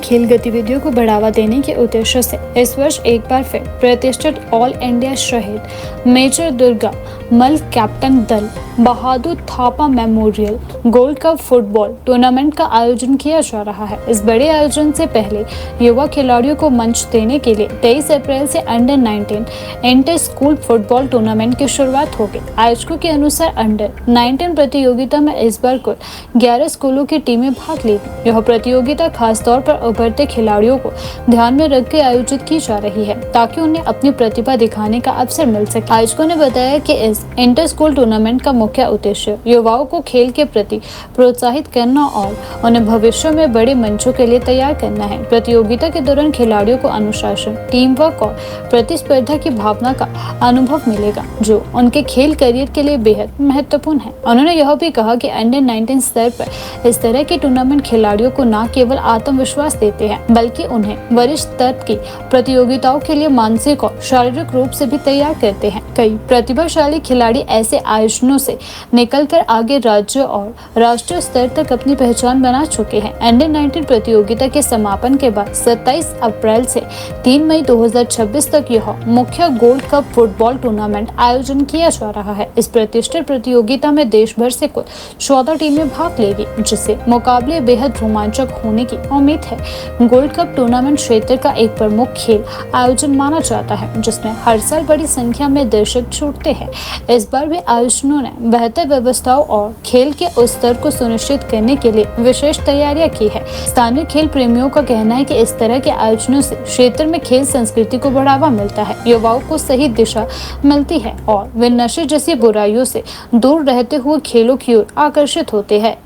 खेल गतिविधियों को बढ़ावा देने के उद्देश्य से इस वर्ष एक बार फिर प्रतिष्ठित ऑल इंडिया शहीद major Durga Mal captain Dal Bahadur Thapa memorial gold cup football tournament का आयोजन किया जा रहा है। इस बड़े आयोजन से पहले युवा खिलाड़ियों को मंच देने के लिए 23 अप्रैल से under 19 inter school football tournament की शुरुआत होगी। आयोजकों के अनुसार अंडर 19 प्रतियोगिता में इस बार कुल 11 स्कूलों की टीमें भाग लेंगी। यह प्रतियोगिता खासतौर पर उभरते खिलाड़ियों को ध्यान में रख के आयोजित की जा रही है ताकि उन्हें अपनी प्रतिभा दिखाने का अवसर मिल सके। आयोजकों ने बताया कि इस इंटर स्कूल टूर्नामेंट का मुख्य उद्देश्य युवाओं को खेल के प्रति प्रोत्साहित करना और उन्हें भविष्य में बड़े मंचों के लिए तैयार करना है। प्रतियोगिता के दौरान खिलाड़ियों को अनुशासन, टीम वर्क और प्रतिस्पर्धा की भावना का अनुभव मिलेगा जो उनके खेल करियर के लिए बेहद महत्वपूर्ण है। उन्होंने यह भी कहा कि अंडर 19 स्तर पर इस तरह के टूर्नामेंट खिलाड़ियों को न केवल आत्मविश्वास देते हैं बल्कि उन्हें वरिष्ठ स्तर की प्रतियोगिताओं के लिए मानसिक और शारीरिक रूप से भी तैयार करते हैं। कई प्रतिभाशाली खिलाड़ी ऐसे आयोजनों से निकलकर आगे राज्य और राष्ट्रीय स्तर तक अपनी पहचान बना चुके हैं। अंडर 19 प्रतियोगिता के समापन के बाद 27 अप्रैल से 3 मई 2026 तक यह मुख्य गोल्ड कप फुटबॉल टूर्नामेंट आयोजन किया जा रहा है। इस प्रतिष्ठित प्रतियोगिता में देश भर से कुल 14 टीमें भाग लेगी जिससे मुकाबले बेहद रोमांचक होने की उम्मीद है। गोल्ड कप टूर्नामेंट क्षेत्र का एक प्रमुख खेल आयोजन माना जाता है जिसमें हर साल बड़ी संख्या में दर्शक जुटते हैं। इस बार भी आयोजकों ने बेहतर व्यवस्थाओं और खेल के उस स्तर को सुनिश्चित करने के लिए विशेष तैयारियां की है। स्थानीय खेल प्रेमियों का कहना है कि इस तरह के आयोजनों से क्षेत्र में खेल संस्कृति को बढ़ावा मिलता है, युवाओं को सही दिशा मिलती है और वे नशे जैसी बुराइयों से दूर रहते हुए खेलों की ओर आकर्षित होते हैं।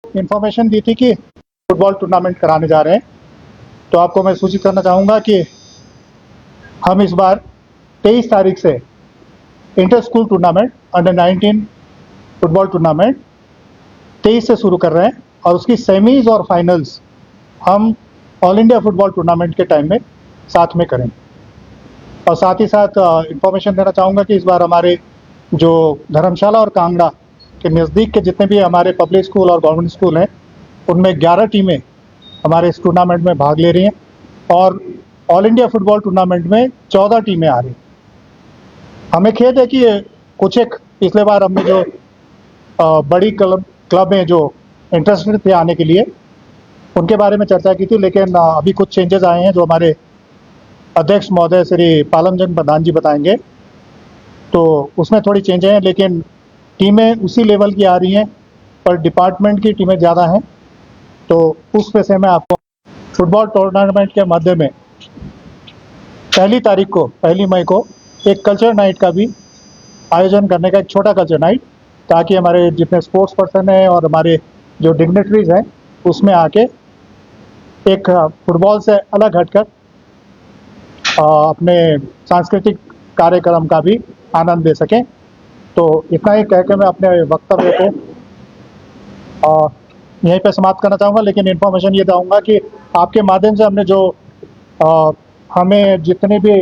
इंफॉर्मेशन दी थी कि फुटबॉल टूर्नामेंट कराने जा रहे हैं, तो आपको मैं सूचित करना चाहूँगा कि हम इस बार 23 तारीख से inter school tournament under 19 football tournament 23 से शुरू कर रहे हैं और उसकी सेमीज और फाइनल्स हम ऑल इंडिया फुटबॉल टूर्नामेंट के टाइम में साथ में करेंगे। और साथ ही साथ इंफॉर्मेशन देना चाहूँगा कि इस बार हमारे जो धर्मशाला और कांगड़ा के नज़दीक के जितने भी हमारे पब्लिक स्कूल और गवर्नमेंट स्कूल हैं उनमें 11 टीमें हमारे इस टूर्नामेंट में भाग ले रही हैं और ऑल इंडिया फुटबॉल टूर्नामेंट में 14 टीमें आ रही हैं। हमें खेद है कि कुछ एक पिछले बार हमने जो बड़ी क्लब में जो इंटरेस्टेड थे आने के लिए उनके बारे में चर्चा की थी, लेकिन अभी कुछ चेंजेस आए हैं जो हमारे अध्यक्ष महोदय श्री पालमचंद प्रधान जी बताएंगे, तो उसमें थोड़ी चेंज हैं, लेकिन टीमें उसी लेवल की आ रही हैं पर डिपार्टमेंट की टीमें ज़्यादा हैं। तो उस पे से मैं आपको फुटबॉल टूर्नामेंट के मध्य में पहली मई को एक कल्चर नाइट का भी आयोजन करने का, एक छोटा कल्चर नाइट, ताकि हमारे जितने स्पोर्ट्स पर्सन हैं और हमारे जो डिग्नेटरीज हैं उसमें आके एक फुटबॉल से अलग हटकर अपने सांस्कृतिक कार्यक्रम का भी आनंद ले सकें। तो इतना ही कह के मैं अपने वक्तव्य को यहीं पे समाप्त करना चाहूँगा, लेकिन इन्फॉर्मेशन ये दूँगा कि आपके माध्यम से हमने जो हमें जितने भी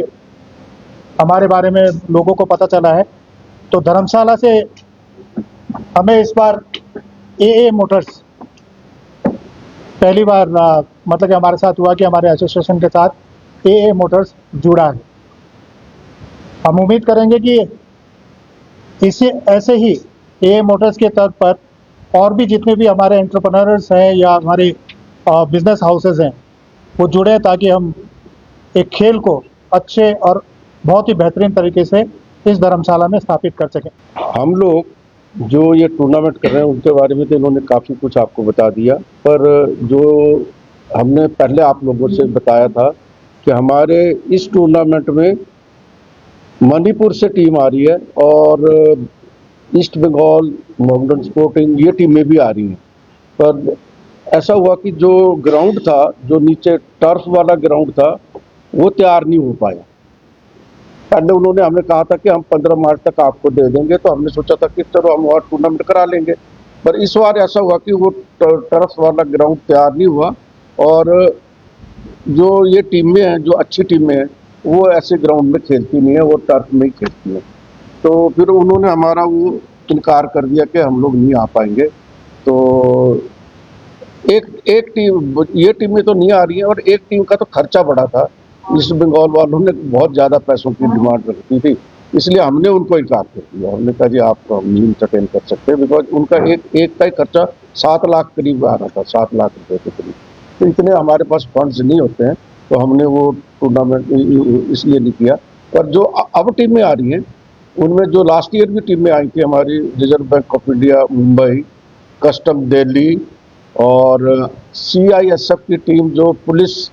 हमारे बारे में लोगों को पता चला है, तो धर्मशाला से हमें इस बार AA मोटर्स पहली बार मतलब कि हमारे साथ हुआ कि हमारे एसोसिएशन के साथ AA मोटर्स जुड़ा है। हम उम्मीद करेंगे कि इसे ऐसे ही AA मोटर्स के तर्ज पर और भी जितने भी हमारे एंटरप्रेन्योर्स हैं या हमारे बिजनेस हाउसेज हैं वो जुड़े, ताकि हम एक खेल को अच्छे और बहुत ही बेहतरीन तरीके से इस धर्मशाला में स्थापित कर सकें। हम लोग जो ये टूर्नामेंट कर रहे हैं उनके बारे में तो इन्होंने काफ़ी कुछ आपको बता दिया, पर जो हमने पहले आप लोगों से बताया था कि हमारे इस टूर्नामेंट में मणिपुर से टीम आ रही है और ईस्ट बंगाल, मोहम्मडन स्पोर्टिंग, ये टीमें भी आ रही हैं। पर ऐसा हुआ कि जो ग्राउंड था, जो नीचे टर्फ वाला ग्राउंड था, वो तैयार नहीं हो पाया। पहले उन्होंने हमें कहा था कि हम 15 मार्च तक आपको दे देंगे, तो हमने सोचा था कि चलो हम और टूर्नामेंट करा लेंगे। पर इस बार ऐसा हुआ कि वो टर्फ वाला ग्राउंड तैयार नहीं हुआ और जो ये टीमें हैं, जो अच्छी टीमें हैं, वो ऐसे ग्राउंड में खेलती नहीं है, वो टर्फ में ही खेलती हैं। तो फिर उन्होंने हमारा वो इनकार कर दिया कि हम लोग नहीं आ पाएंगे। तो एक टीम, ये टीमें तो नहीं आ रही हैं, और एक टीम का तो खर्चा बढ़ा था। ईस्ट बंगाल वालों ने बहुत ज़्यादा पैसों की डिमांड रखती थी, इसलिए हमने उनको इनकार कर दिया। हमने कहा जी आप नहीं इंटरटेन कर सकते, बिकॉज उनका एक का ही खर्चा 7 लाख करीब आ रहा था, 7 लाख रुपए के करीब। तो इतने हमारे पास फंड्स नहीं होते हैं, तो हमने वो टूर्नामेंट इसलिए नहीं किया। पर जो अब टीमें आ रही हैं, उनमें जो लास्ट ईयर भी टीमें आई थी हमारी, reserve bank of India Mumbai, custom Delhi और CISF की टीम, जो पुलिस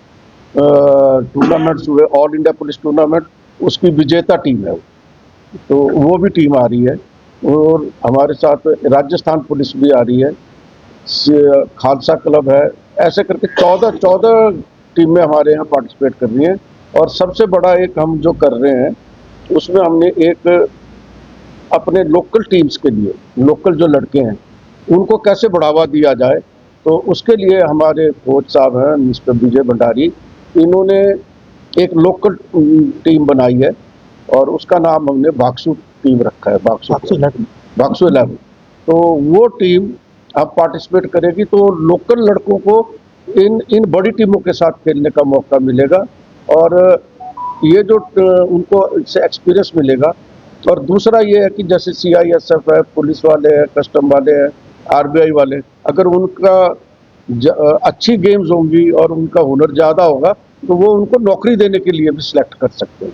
टूर्नामेंट्स हुए, ऑल इंडिया पुलिस टूर्नामेंट, उसकी विजेता टीम है वो। तो वो भी टीम आ रही है, और हमारे साथ राजस्थान पुलिस भी आ रही है, खालसा क्लब है। ऐसे करके 14 टीमें हमारे यहाँ पार्टिसिपेट कर रही हैं। और सबसे बड़ा एक हम जो कर रहे हैं, उसमें हमने एक अपने लोकल टीम्स के लिए, लोकल जो लड़के हैं उनको कैसे बढ़ावा दिया जाए, तो उसके लिए हमारे कोच साहब हैं मिस्टर विजय भंडारी, इन्होंने एक लोकल टीम बनाई है, और उसका नाम हमने बाक्सू टीम रखा है, बाक्सू 11। तो वो टीम अब पार्टिसिपेट करेगी, तो लोकल लड़कों को इन बड़ी टीमों के साथ खेलने का मौका मिलेगा, और ये जो उनको इससे एक्सपीरियंस मिलेगा। और दूसरा ये है कि जैसे CISF है, पुलिस वाले हैं, कस्टम वाले हैं, RBI वाले, अगर उनका अच्छी गेम्स होंगी और उनका हुनर ज़्यादा होगा, तो वो उनको नौकरी देने के लिए भी सिलेक्ट कर सकते हैं।